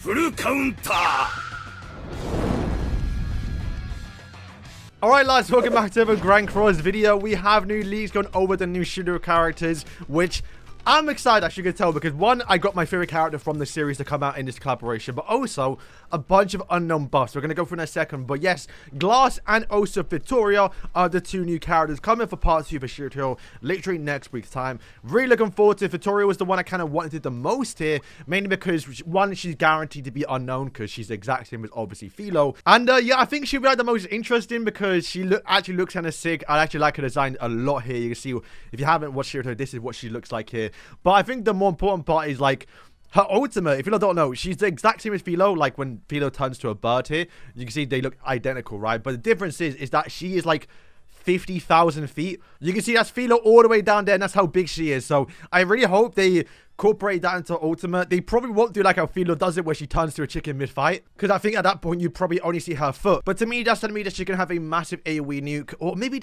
Alright lads, welcome back to a Grand Cross video. We have new leaks going over the new shooter characters, which I'm excited, as you can tell, because one, I got my favorite character from the series to come out in this collaboration, but also a bunch of unknown buffs. We're going to go through in a second, but yes, Glass and also Fitoria are the two new characters coming for part 2 for Shooter literally next week's time. Really looking forward to it. Fitoria was the one I kind of wanted the most here, mainly because one, she's guaranteed to be unknown because she's the exact same as obviously Philo, and yeah, I think she'll be like the most interesting because she actually looks kind of sick. I actually like her design a lot here. You can see, if you haven't watched Shooter, this is what she looks like here. But I think the more important part is like her ultimate. If you don't know, she's the exact same as Philo. Like when Philo turns to a bird here, you can see they look identical, right? But the difference is that she is like 50,000 feet. You can see that's Philo all the way down there, and that's how big she is. So I really hope they incorporate that into ultimate. They probably won't do like how Philo does it, where she turns to a chicken mid-fight, because I think at that point you probably only see her foot. But to me, that's telling me that she can have a massive AoE nuke, or maybe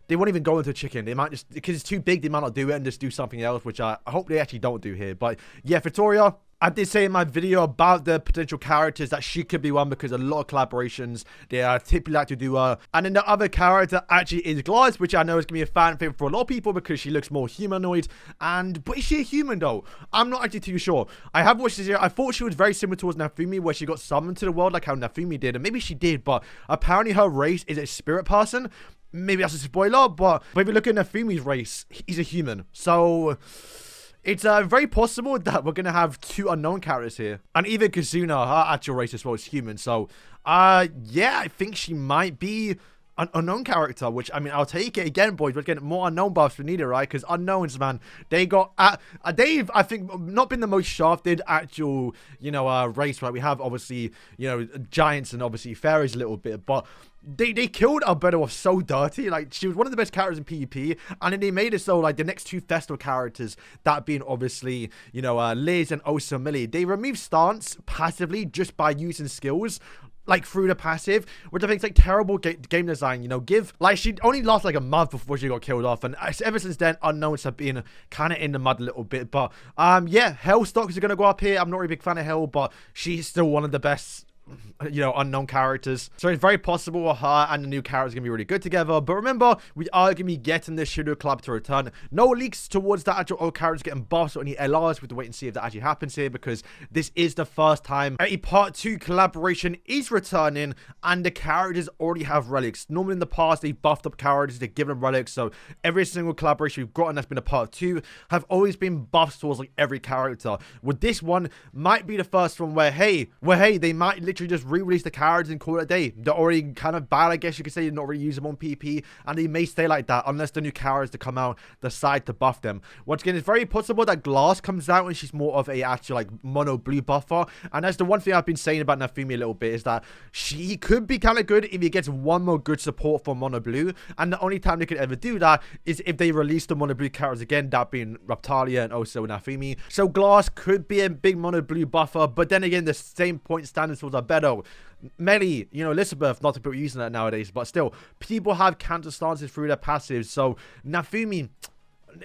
they won't even go into chicken. They might just, because it's too big, they might not do it and just do something else, which I hope they actually don't do here. But yeah, Fitoria, I did say in my video about the potential characters that she could be one, because a lot of collaborations, they typically like to do her. And then the other character actually is Glass, which I know is going to be a fan favorite for a lot of people because she looks more humanoid. But is she a human though? I'm not actually too sure. I have watched this here. I thought she was very similar towards Nafumi, where she got summoned to the world like how Nafumi did. And maybe she did, but apparently her race is a spirit person. Maybe that's a spoiler, but if you look at Nafumi's race, he's a human. So it's very possible that we're going to have two unknown characters here. And even Kazuna, her actual race as well, is human. So, yeah, I think she might be an unknown character, which, I mean, I'll take it again, boys. We're getting more unknown buffs we need it, right? Because unknowns, man, they got, they've, I think, not been the most shafted actual, you know, race, right? We have, obviously, you know, giants and obviously fairies a little bit, but they killed Alberto so dirty. Like, she was one of the best characters in PvP, and then they made it so, like, the next two Festal characters, that being obviously, you know, Liz and also Millie, they removed stance passively just by using skills, like through the passive, which I think is like terrible game design. You know, like, she only lasted like a month before she got killed off, and ever since then, unknowns have been kind of in the mud a little bit. But yeah, Hell stocks are gonna go up here. I'm not really a big fan of Hell, but she's still one of the best, you know, unknown characters. So it's very possible her and the new characters are gonna be really good together. But remember, we are gonna be getting this Shooter Club to return. No leaks towards the actual old characters getting buffs or any LRs. We have to wait and see if that actually happens here, because this is the first time a part 2 collaboration is returning and the characters already have relics. Normally in the past, they buffed up characters, they give them relics. So every single collaboration we've gotten that's been a part 2 have always been buffs towards like every character. With this one, might be the first one where hey, they might literally just re-release the cards and call it a day. They're already kind of bad, I guess you could say. You're not really using them on PP, and they may stay like that unless the new cards to come out decide to buff them. Once again, it's very possible that Glass comes out and she's more of a actual like mono blue buffer, and that's the one thing I've been saying about Nafumi a little bit, is that she could be kind of good if he gets one more good support for mono blue, and the only time they could ever do that is if they release the mono blue characters again, that being Raptalia and also Nafumi. So Glass could be a big mono blue buffer, but then again, the same point standards was better. Melly, you know, Elizabeth, not to put using that nowadays, but still, people have counter stances through their passives. So Nafumi,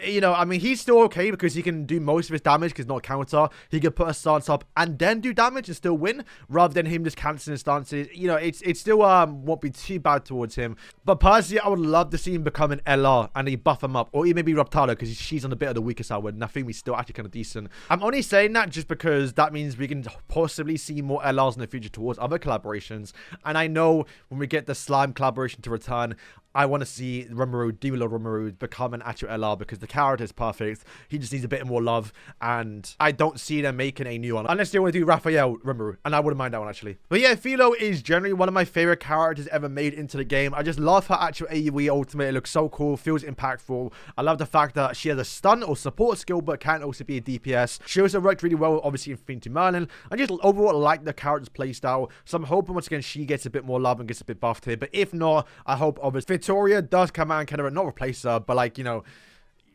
you know, I mean, he's still okay because he can do most of his damage because not counter. He can put a stance up and then do damage and still win, rather than him just canceling his stances. You know, it's still won't be too bad towards him. But personally, I would love to see him become an LR and he buff him up, or even maybe Raptalo, because she's on a bit of the weaker side, where Nafumi's still actually kind of decent. I'm only saying that just because that means we can possibly see more LRs in the future towards other collaborations. And I know when we get the Slime collaboration to return, I want to see Rimuru, Demon Lord Rimuru, become an actual LR, because the character is perfect. He just needs a bit more love, and I don't see them making a new one unless they want to do Raphael Rimuru, and I wouldn't mind that one actually. But yeah, Philo is generally one of my favorite characters ever made into the game. I just love her actual AoE ultimate. It looks so cool, feels impactful. I love the fact that she has a stun or support skill, but can also be a DPS. She also worked really well, obviously, in Infinity Merlin. I just overall like the character's playstyle, so I'm hoping once again she gets a bit more love and gets a bit buffed here. But if not, I hope obviously Fitoria does come out and kind of not replace her, but like, you know,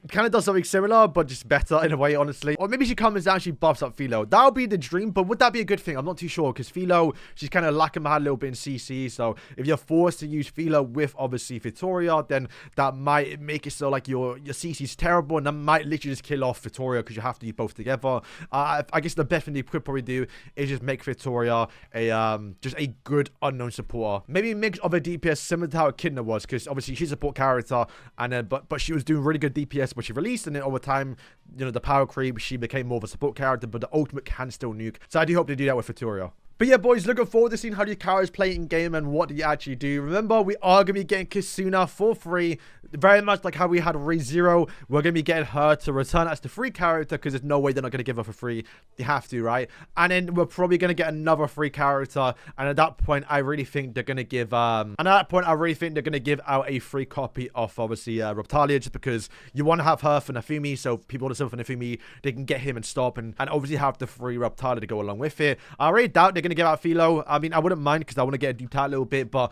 kind of does something similar, but just better in a way, honestly. Or maybe she comes down, she buffs up Philo. That would be the dream, but would that be a good thing? I'm not too sure, because Philo, she's kind of lacking behind a little bit in CC, so if you're forced to use Philo with, obviously, Fitoria, then that might make it so, like, your CC's terrible, and that might literally just kill off Fitoria, because you have to use both together. I guess the best thing they could probably do is just make Fitoria just a good unknown supporter. Maybe a mix of a DPS similar to how Echidna was, because obviously she's a support character, and then but she was doing really good DPS when she released, and then over time, you know, the power creep, she became more of a support character, but the ultimate can still nuke. So I do hope they do that with Fitoria. But yeah, boys, looking forward to seeing how these characters play in game and what do you actually do. Remember, we are going to be getting Kasuna for free. Very much like how we had ReZero. We're going to be getting her to return as the free character because there's no way they're not going to give her for free. They have to, right? And then we're probably going to get another free character. And at that point, I really think they're going to give... out a free copy of, obviously, Reptalia, just because you want to have her for Nafumi. So people want to sell for Nafumi, they can get him and stop. And obviously have the free Reptalia to go along with it. I really doubt they're going to give out Philo. I mean, I wouldn't mind because I want to get a deep dive a little bit, but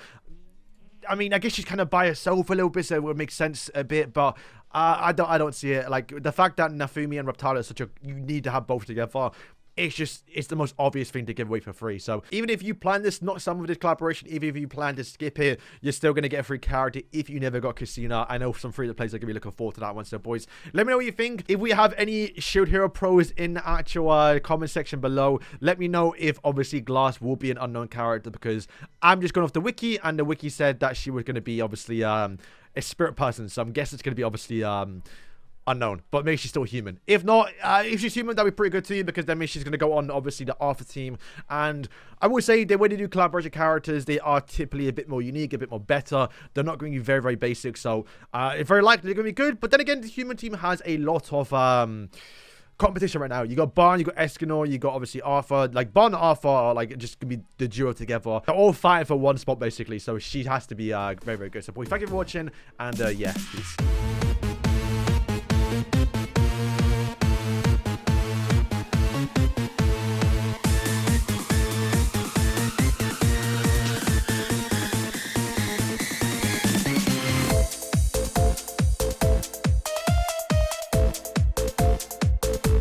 I mean, I guess she's kind of by herself a little bit, so it would make sense a bit, but I don't see it. Like, the fact that Nafumi and Reptalia are such a, you need to have both together, it's the most obvious thing to give away for free. So even if you plan this, not some of this collaboration, even if you plan to skip it, you're still going to get a free character if you never got Kasuna. I know some free-to-plays are going to be looking forward to that one. So boys, let me know what you think. If we have any Shield Hero pros in the actual comment section below, let me know if obviously Glass will be an unknown character, because I'm just going off the wiki, and the wiki said that she was going to be obviously a spirit person. So I'm guessing it's going to be obviously unknown, but maybe she's still human. If not, if she's human, that'd be pretty good too, because then maybe she's going to go on, obviously, the Alpha team. And I will say that when they do collaboration characters, they are typically a bit more unique, a bit more better. They're not going to be very, very basic, so it's very likely they're going to be good. But then again, the human team has a lot of competition right now. You got Barn, you got Escanor, you got obviously Arthur. Like, Barn and Arthur are like just gonna be the duo together. They're all fighting for one spot basically, so she has to be very, very good. So boys, thank you for watching, and yeah, peace.